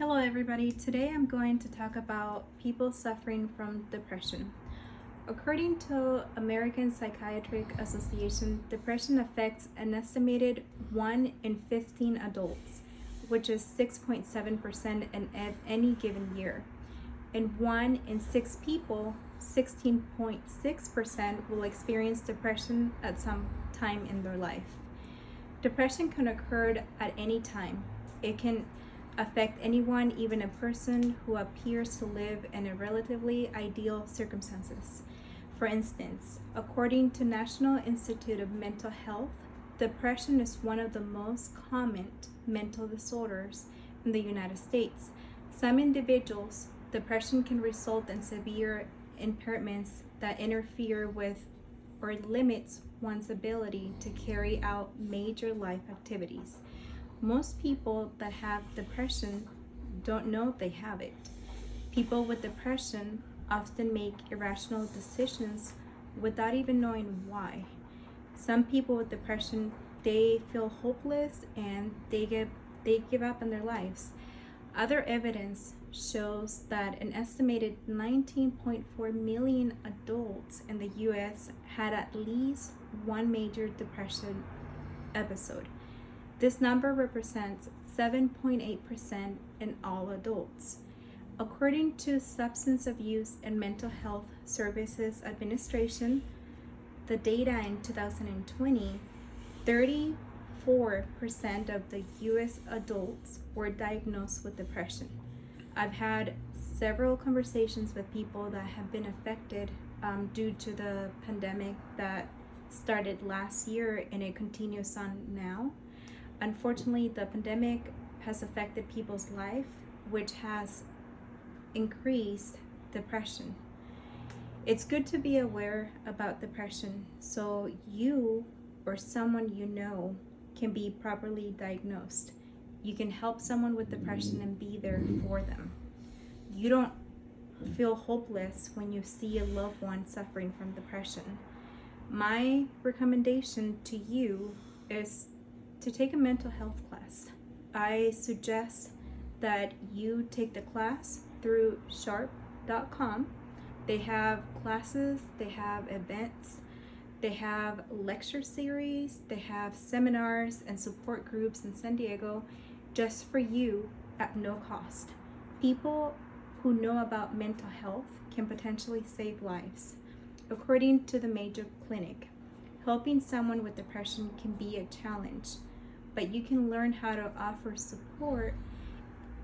Hello everybody, today I'm going to talk about people suffering from depression. According to American Psychiatric Association, depression affects an estimated 1 in 15 adults, which is 6.7% in any given year. And 1 in 6 people, 16.6%, will experience depression at some time in their life. Depression can occur at any time. It can affect anyone, even a person who appears to live in a relatively ideal circumstances. For instance, according to National Institute of Mental Health, depression is one of the most common mental disorders in the United States. Some individuals, depression can result in severe impairments that interfere with or limits one's ability to carry out major life activities. Most people that have depression don't know they have it. People with depression often make irrational decisions without even knowing why. Some people with depression, they feel hopeless and they give up on their lives. Other evidence shows that an estimated 19.4 million adults in the US had at least one major depression episode. This number represents 7.8% in all adults. According to Substance Abuse and Mental Health Services Administration, the data in 2020, 34% of the US adults were diagnosed with depression. I've had several conversations with people that have been affected due to the pandemic that started last year and it continues on now. Unfortunately, the pandemic has affected people's life, which has increased depression. It's good to be aware about depression so you or someone you know can be properly diagnosed. You can help someone with depression and be there for them. You don't feel hopeless when you see a loved one suffering from depression. My recommendation to you is to take a mental health class. I suggest that you take the class through sharp.com. They have classes, they have events, they have lecture series, they have seminars and support groups in San Diego just for you at no cost. People who know about mental health can potentially save lives. According to the Major Clinic, helping someone with depression can be a challenge, but you can learn how to offer support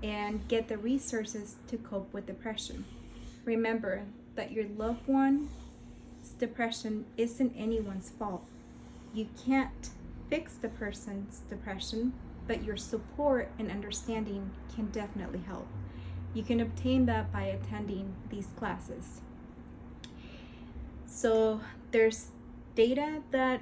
and get the resources to cope with depression. Remember that your loved one's depression isn't anyone's fault. You can't fix the person's depression, but your support and understanding can definitely help. You can obtain that by attending these classes. So there's data that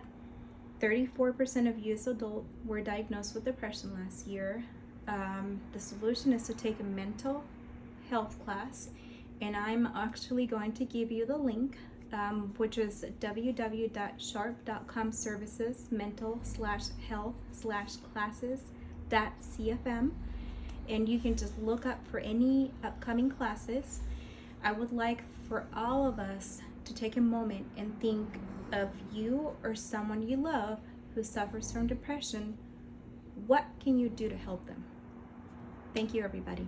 34% of US adults were diagnosed with depression last year. The solution is to take a mental health class, and I'm actually going to give you the link, which is www.sharp.com/mental/health/classes.cfm, and you can just look up for any upcoming classes. I would like for all of us to take a moment and think of you or someone you love who suffers from depression. What can you do to help them? Thank you, everybody.